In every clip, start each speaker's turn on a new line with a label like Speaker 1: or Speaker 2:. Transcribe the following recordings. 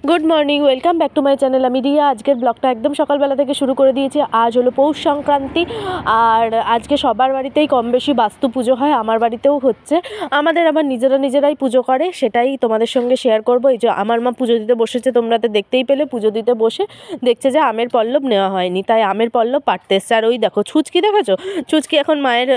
Speaker 1: Good morning, welcome back to my channel. আমি রিয়া। আজকের ব্লগটা একদম সকালবেলা থেকে শুরু করে দিয়েছি। আজ হলো পৌষ সংক্রান্তি, আর আজকে সবার বাড়িতেই কম বেশি বাস্তু পুজো হয়, আমার বাড়িতেও হচ্ছে। আমাদের আবার নিজেরাই পুজো করে, সেটাই তোমাদের সঙ্গে শেয়ার করব। এই যে আমার মা পুজো দিতে বসেছে, তোমরা তো দেখতেই পেলে। পুজো দিতে বসে দেখছে যে আমের পল্লব নেওয়া হয়নি, তাই আমের পল্লব পাড়তে এসছে। আর ওই দেখো ছুচকি, দেখেছো? ছুচকি এখন মায়ের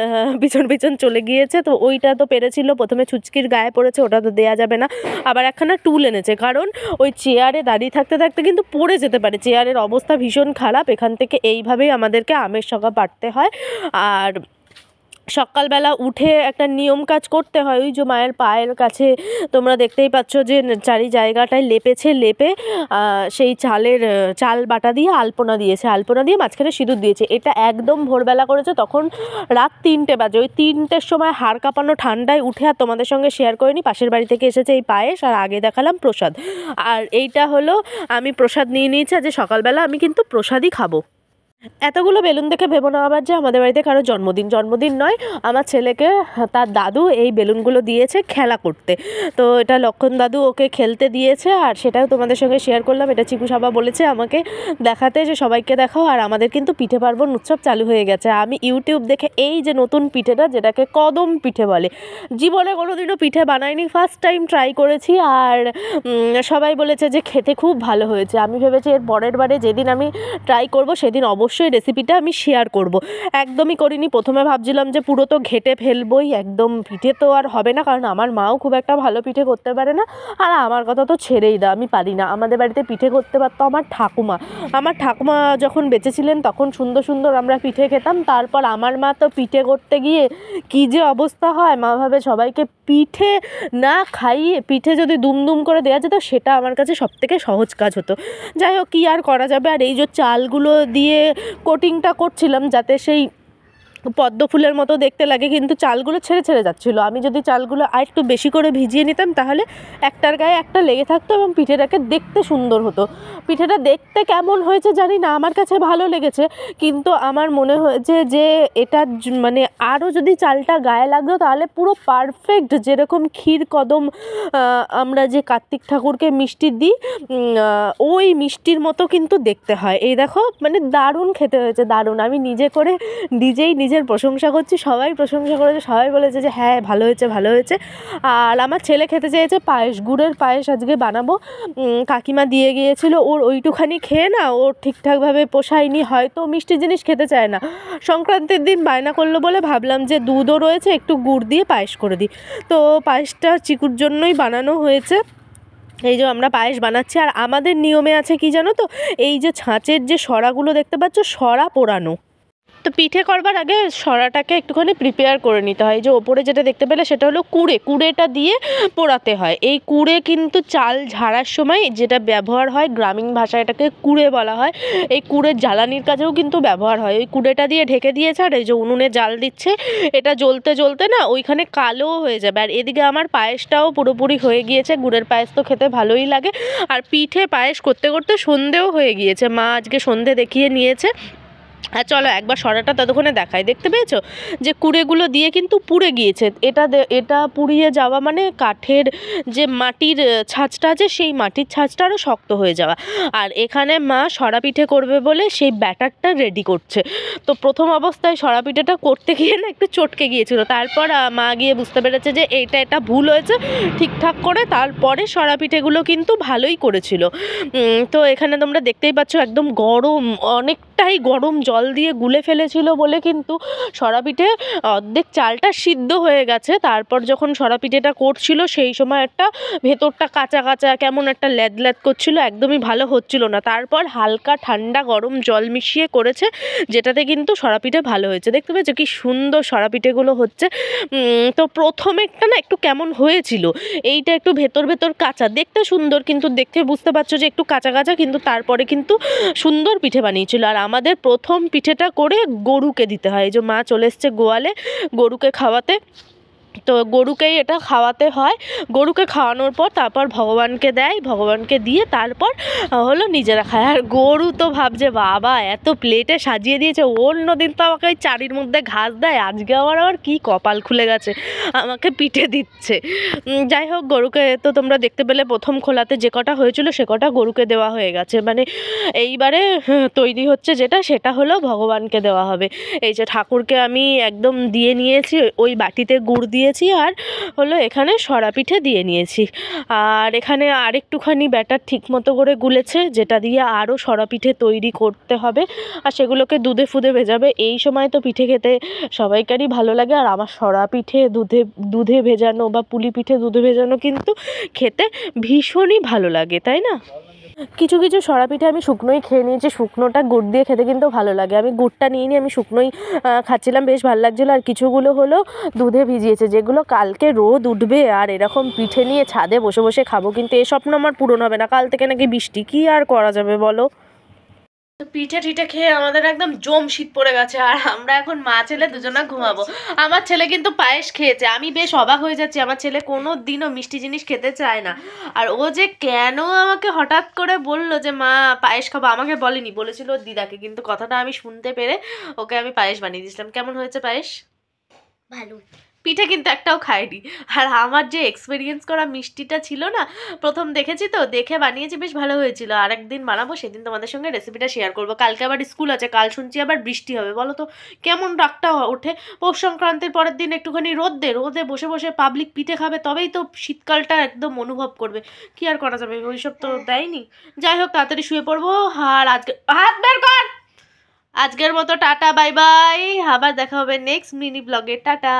Speaker 1: পিছন পিছন চলে গিয়েছে। তো ওইটা তো পেরেছিল, প্রথমে ছুচকির গায়ে পড়েছে, ওটা তো দেওয়া যাবে না। আবার একখানা টুল এনেছে, কারণ ওই চেয়ারে দাঁড়িয়ে থাকতে থাকতে কিন্তু পড়ে যেতে পারে। চেয়ারের অবস্থা ভীষণ খারাপ। এখান থেকে এইভাবেই আমাদেরকে আমের সগা পাড়তে হয়। আর সকালবেলা উঠে একটা নিয়ম কাজ করতে হয়। ওই যে মায়ের পায়ের কাছে তোমরা দেখতেই পাচ্ছ যে চারি জায়গাটায় লেপে সেই চাল বাটা দিয়ে আলপনা দিয়েছে, আলপনা দিয়ে মাঝখানে সিঁদুর দিয়েছে। এটা একদম ভোরবেলা করেছে, তখন রাত 3টে বাজে। ওই 3টের সময় হাড় কাঁপানো ঠান্ডায় উঠে আর তোমাদের সঙ্গে শেয়ার করিনি, পাশের বাড়ি থেকে এসেছে এই পায়েস, আর আগে দেখালাম প্রসাদ। আর এইটা হলো, আমি প্রসাদ নিয়ে নিয়েছি। আজ সকালবেলা আমি কিন্তু প্রসাদই খাবো। এতগুলো বেলুন দেখে ভেবো না আবার যে আমাদের বাড়িতে কারো জন্মদিন নয়। আমার ছেলেকে তার দাদু এই বেলুনগুলো দিয়েছে খেলা করতে। তো এটা লক্ষণ দাদু ওকে খেলতে দিয়েছে, আর সেটাও তোমাদের সঙ্গে শেয়ার করলাম। এটা চিকু সাবা বলেছে আমাকে দেখাতে, যে সবাইকে দেখাও। আর আমাদের কিন্তু পিঠে পার্বণ উৎসব চালু হয়ে গেছে। আমি ইউটিউব দেখে এই যে নতুন পিঠেটা, যেটাকে কদম পিঠে বলে, জীবনে কোনোদিনও পিঠে বানাইনি, ফার্স্ট টাইম ট্রাই করেছি। আর সবাই বলেছে যে খেতে খুব ভালো হয়েছে। আমি ভেবেছি এর পরের বারে যেদিন আমি ট্রাই করব সেদিন অবশ্যই রেসিপিটা আমি শেয়ার করব। একদমই করিনি। প্রথমে ভাবছিলাম যে পুরো তো ঘেটে ফেলবই, একদম পিঠে তো আর হবে না, কারণ আমার মাও খুব একটা ভালো পিঠে করতে পারে না। আর আমার কথা তো ছেড়েই দাও, আমি পারি না। আমাদের বাড়িতে পিঠে করতে পারতো আমার ঠাকুমা যখন বেঁচে ছিলেন, তখন সুন্দর সুন্দর আমরা পিঠে খেতাম। তারপর আমার মা তো পিঠে করতে গিয়ে কী যে অবস্থা হয়, মা ভাবে সবাইকে পিঠে না খাইয়ে, পিঠে যদি দুমদুম করে দেওয়া যেত, সেটা আমার কাছে সবথেকে সহজ কাজ হতো। যাই হোক, কী আর করা যাবে। আর এই যে চালগুলো দিয়ে কোটিংটা করছিলাম যাতে সেই পদ্ম ফুলের মতো দেখতে লাগে, কিন্তু চালগুলো ছেড়ে ছেড়ে যাচ্ছিলো। আমি যদি চালগুলো আর একটু বেশি করে ভিজিয়ে নিতাম, তাহলে একটার গায়ে একটা লেগে থাকতো এবং পিঠেটাকে দেখতে সুন্দর হতো। পিঠেটা দেখতে কেমন হয়েছে জানি না, আমার কাছে ভালো লেগেছে। কিন্তু আমার মনে হয়েছে যে এটা মানে আরও যদি চালটা গায়ে লাগতো, তাহলে পুরো পারফেক্ট, যেরকম ক্ষীর কদম আমরা যে কার্তিক ঠাকুরকে মিষ্টি দিই, ওই মিষ্টির মতো কিন্তু দেখতে হয়। এই দেখো, মানে দারুণ খেতে হয়েছে, দারুণ। আমি নিজের প্রশংসা করছি, সবাই প্রশংসা করেছে, সবাই বলেছে যে হ্যাঁ ভালো হয়েছে। আর আমার ছেলে খেতে চেয়েছে পায়েস, গুড়ের পায়েস আজকে বানাবো। কাকিমা দিয়ে গিয়েছিল, ওর ওইটুখানি খেয়ে না ওর ঠিকঠাকভাবে পোষায়নি, হয়তো মিষ্টি জিনিস খেতে চায় না। সংক্রান্তির দিন বায়না করলো বলে ভাবলাম যে দুধও রয়েছে, একটু গুড় দিয়ে পায়েস করে দিই। তো পায়েসটা চিকুর জন্যই বানানো হয়েছে। এই যে আমরা পায়েস বানাচ্ছি। আর আমাদের নিয়মে আছে কি জানো তো, এই যে ছাঁচের যে সরাগুলো দেখতে পাচ্ছ, সরা পোড়ানো। তো পিঠে করবার আগে সরাটাকে একটুখানি প্রিপেয়ার করে নিতে হয়। যে ওপরে যেটা দেখতে পেলে, সেটা হলো কুড়েটা দিয়ে পোড়াতে হয়। এই কুড়ে কিন্তু চাল ঝাড়ার সময় যেটা ব্যবহার হয়, গ্রামীণ ভাষায় এটাকে কুড়ে বলা হয়। এই কুড়ের জ্বালানির কাজেও কিন্তু ব্যবহার হয়। ওই কুড়েটা দিয়ে ঢেকে দিয়েছে, আর এই যে উনুনে জাল দিচ্ছে, এটা জ্বলতে না ওইখানে কালো হয়ে যাবে। আর এদিকে আমার পায়েসটাও পুরোপুরি হয়ে গিয়েছে। গুড়ের পায়েস তো খেতে ভালোই লাগে। আর পিঠে পায়েস করতে করতে সন্ধেও হয়ে গিয়েছে, মা আজকে সন্ধে দেখিয়ে নিয়েছে। আর চলো একবার সরাটা ততক্ষণে দেখায়। দেখতে পেয়েছো যে কুড়েগুলো দিয়ে কিন্তু পুড়ে গিয়েছে। এটা পুড়িয়ে যাওয়া মানে কাঠের যে মাটির ছাঁচটা আছে, সেই মাটির ছাঁচটা আরও শক্ত হয়ে যাওয়া। আর এখানে মা সরা পিঠে করবে বলে সেই ব্যাটারটা রেডি করছে। তো প্রথম অবস্থায় সরা পিঠেটা করতে গিয়ে না একটু চটকে গিয়েছিল। তারপর মা গিয়ে বুঝতে পেরেছে যে এটা ভুল হয়েছে, ঠিকঠাক করে তারপরে সরা পিঠেগুলো কিন্তু ভালোই করেছিল। তো এখানে তোমরা দেখতেই পাচ্ছ একদম গরম, অনেকটাই গরম জল দিয়ে গুলে ফেলেছিল বলে কিন্তু সরা পিঠে অর্ধেক চালটা সিদ্ধ হয়ে গেছে। তারপর যখন সরা পিঠেটা করছিল, সেই সময় একটা ভেতরটা কাঁচা কেমন একটা ল্যাদ করছিল, একদমই ভালো হচ্ছিল না। তারপর হালকা ঠান্ডা গরম জল মিশিয়ে করেছে, যেটাতে কিন্তু সরা পিঠে ভালো হয়েছে। দেখতে পেয়েছো কি সুন্দর সরা পিঠেগুলো হচ্ছে। তো প্রথমেরটা না একটু কেমন হয়েছিল, এইটা একটু ভেতর কাঁচা, দেখতে সুন্দর, কিন্তু দেখতে বুঝতে পারছো যে একটু কাঁচা, কিন্তু তারপরে কিন্তু সুন্দর পিঠে বানিয়েছিল। আর আমাদের প্রথম পিঠেটা করে গরুকে দিতে হয়। এই যে মা চলে এসছে গোয়ালে গরুকে খাওয়াতে। তো গরুকেই এটা খাওয়াতে হয়। গরুকে খাওয়ানোর পর তারপর ভগবানকে দেয়, ভগবানকে দিয়ে তারপর হলো নিজেরা খায়। আর গরু তো ভাবছে বাবা এত প্লেটে সাজিয়ে দিয়েছে, অন্য দিন তো আমাকে ওই চারির মধ্যে ঘাস দেয়, আজকে আবার কী কপাল খুলে গেছে, আমাকে পিঠে দিচ্ছে। যাই হোক, গরুকে তো তোমরা দেখতে পেলে প্রথম খোলাতে যে কটা হয়েছিল সে কটা গরুকে দেওয়া হয়ে গেছে। মানে এইবারে তৈরি হচ্ছে যেটা, সেটা হলো ভগবানকে দেওয়া হবে। এই যে ঠাকুরকে আমি একদম দিয়ে নিয়েছি, ওই বাটিতে গুড় দিয়েছি আর হলো এখানে সরা পিঠে দিয়ে নিয়েছি। আর এখানে আরেকটুখানি ব্যাটার ঠিক মতো করে গুলেছে, যেটা দিয়ে আরও সরা পিঠে তৈরি করতে হবে, আর সেগুলোকে দুধে ফুদে ভেজাবে। এই সময় তো পিঠে খেতে সবাইকারই ভালো লাগে, আর আমার সরা পিঠে দুধে ভেজানো বা পুলি পিঠে দুধে ভেজানো কিন্তু খেতে ভীষণই ভালো লাগে, তাই না? কিছু কিছু সরা পিঠে আমি শুকনোই খেয়ে নিয়েছি, শুকনোটা গুড় দিয়ে খেতে কিন্তু ভালো লাগে। আমি গুড়টা নিয়ে নিয়ে আমি শুকনোই খাচ্ছিলাম, বেশ ভালো লাগছিলো। আর কিছুগুলো হলো দুধে ভিজিয়েছে, যেগুলো কালকে রোদ উঠবে আর এরকম পিঠে নিয়ে ছাদে বসে বসে খাবো, কিন্তু এ স্বপ্ন আমার পূরণ হবে না। কাল থেকে নাকি বৃষ্টি, কী আর করা যাবে বলো। তো পিঠে টিঠে খেয়ে আমাদের একদম জম শীত পড়ে গেছে, আর আমরা এখন মা ছেলে দুজনা ঘুমাবো। আমার ছেলে কিন্তু পায়েস খেয়েছে, আমি বেশ অবাক হয়ে যাচ্ছি, আমার ছেলে কোনো দিনও মিষ্টি জিনিস খেতে চায় না। আর ও যে কেন আমাকে হঠাৎ করে বললো যে মা পায়েস খাবো, আমাকে বলেনি, বলেছিল ওর দিদাকে, কিন্তু কথাটা আমি শুনতে পেরে ওকে আমি পায়েস বানিয়ে দিয়েছিলাম। কেমন হয়েছে পায়েস? ভালো। পিঠে কিন্তু একটাও খাইনি। আর আমার যে এক্সপিরিয়েন্স করা মিষ্টিটা ছিল না, প্রথম দেখেছি তো, দেখে বানিয়েছি, বেশ ভালো হয়েছিল। আর একদিন বানাবো, সেদিন তোমাদের সঙ্গে রেসিপিটা শেয়ার করবো। কালকে আবার স্কুল আছে, কাল শুনছি আবার বৃষ্টি হবে। বলো তো কেমন রাগটা ওঠে। পৌষ সংক্রান্তির পরের দিন একটুখানি রোদে বসে বসে পাবলিক পিঠে খাবে, তবেই তো শীতকালটা একদম অনুভব করবে। কি আর করা যাবে, ওইসব তো দেয়নি। যাই হোক, তাড়াতাড়ি শুয়ে পড়বো। আর আজকে হাত বের কর। আজকের মতো টাটা, বাই বাই। আবার দেখা হবে নেক্সট মিনি ব্লগে। টাটা।